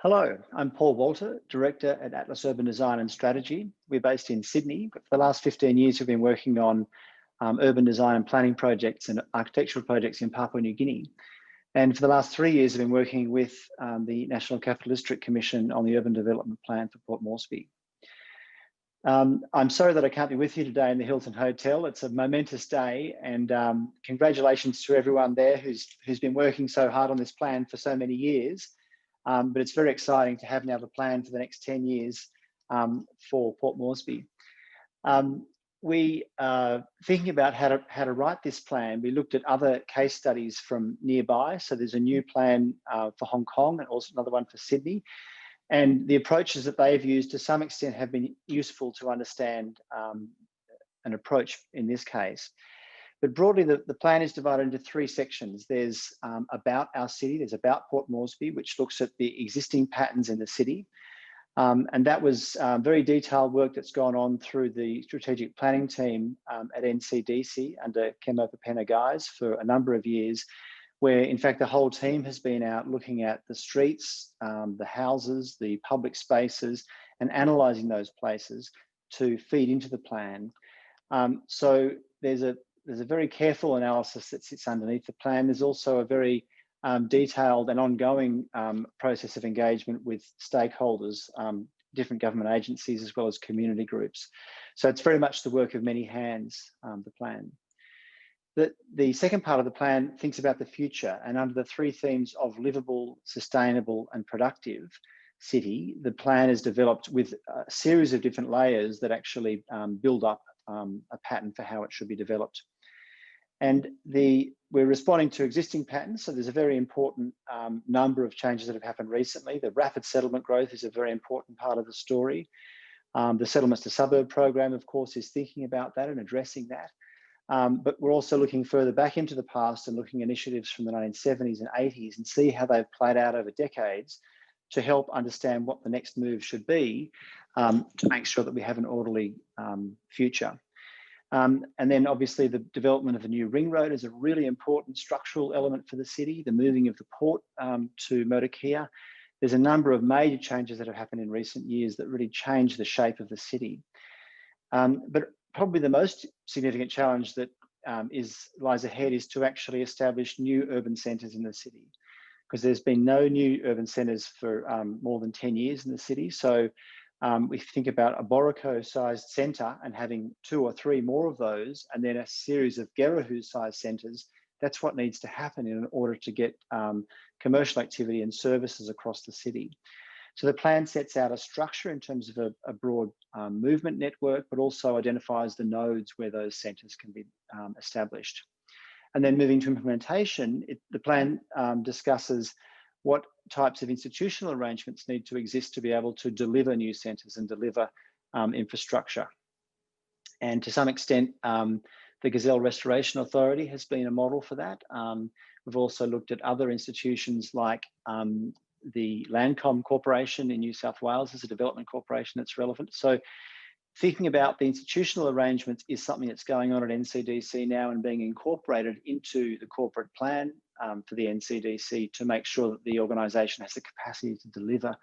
Hello, I'm Paul Walter, Director at Atlas Urban Design and Strategy. We're based in Sydney, but for the last 15 years, we've been working on urban design and planning projects and architectural projects in Papua New Guinea. And for the last 3 years, I've been working with the National Capital District Commission on the Urban Development Plan for Port Moresby. I'm sorry that I can't be with you today in the Hilton Hotel. It's a momentous day, and congratulations to everyone there who's been working so hard on this plan for so many years. But it's very exciting to have now the plan for the next 10 years for Port Moresby. We thinking about how to write this plan. We looked at other case studies from nearby. So there's a new plan for Hong Kong and also another one for Sydney. And the approaches that they've used to some extent have been useful to understand an approach in this case. But broadly, the plan is divided into 3 sections. There's about our city, there's about Port Moresby, which looks at the existing patterns in the city. And that was very detailed work that's gone on through the strategic planning team at NCDC under Kemo Papena guys for a number of years, where in fact the whole team has been out looking at the streets, the houses, the public spaces, and analysing those places to feed into the plan. So there's a very careful analysis that sits underneath the plan. There's also a very detailed and ongoing process of engagement with stakeholders, different government agencies, as well as community groups. So it's very much the work of many hands, the plan. The second part of the plan thinks about the future, and under the 3 themes of livable, sustainable, and productive city, the plan is developed with a series of different layers that actually build up a pattern for how it should be developed. And we're responding to existing patterns. So there's a very important number of changes that have happened recently. The rapid settlement growth is a very important part of the story. The Settlements to Suburb program, of course, is thinking about that and addressing that. But we're also looking further back into the past and looking at initiatives from the 1970s and 80s and see how they've played out over decades to help understand what the next move should be to make sure that we have an orderly future. And then obviously the development of the new ring road is a really important structural element for the city, the moving of the port to Motokia. There's a number of major changes that have happened in recent years that really change the shape of the city. But probably the most significant challenge that lies ahead is to actually establish new urban centres in the city, because there's been no new urban centres for more than 10 years in the city. So we think about a Borrico-sized centre and having 2 or 3 more of those, and then a series of Gerrahoo-sized centres. That's what needs to happen in order to get commercial activity and services across the city. So the plan sets out a structure in terms of a broad movement network, but also identifies the nodes where those centres can be established. And then moving to implementation, the plan discusses what types of institutional arrangements need to exist to be able to deliver new centres and deliver infrastructure. And to some extent, the Gazelle Restoration Authority has been a model for that. We've also looked at other institutions like the Landcom Corporation in New South Wales as a development corporation that's relevant. So thinking about the institutional arrangements is something that's going on at NCDC now and being incorporated into the corporate plan for the NCDC to make sure that the organisation has the capacity to deliver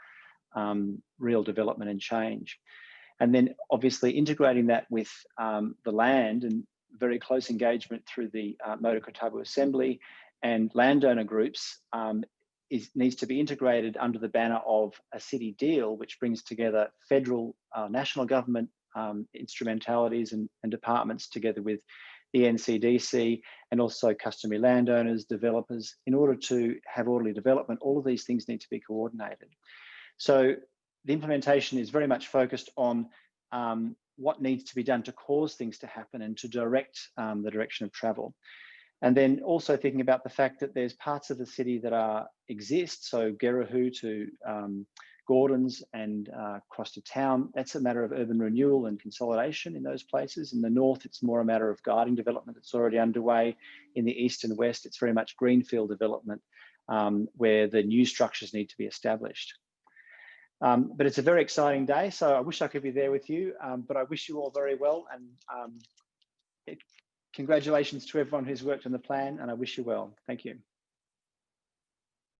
real development and change. And then obviously integrating that with the land and very close engagement through the Motokotabu Assembly and landowner groups needs to be integrated under the banner of a city deal, which brings together federal, national government instrumentalities and departments together with the NCDC and also customary landowners, developers. In order to have orderly development, all of these things need to be coordinated. So the implementation is very much focused on what needs to be done to cause things to happen and to direct the direction of travel. And then also thinking about the fact that there's parts of the city that exist, so Gerrahoo to Gordons and across to town. That's a matter of urban renewal and consolidation in those places. In the north, it's more a matter of guiding development that's already underway. In the east and west, it's very much greenfield development where the new structures need to be established. But it's a very exciting day, so I wish I could be there with you, but I wish you all very well, and congratulations to everyone who's worked on the plan, and I wish you well. Thank you.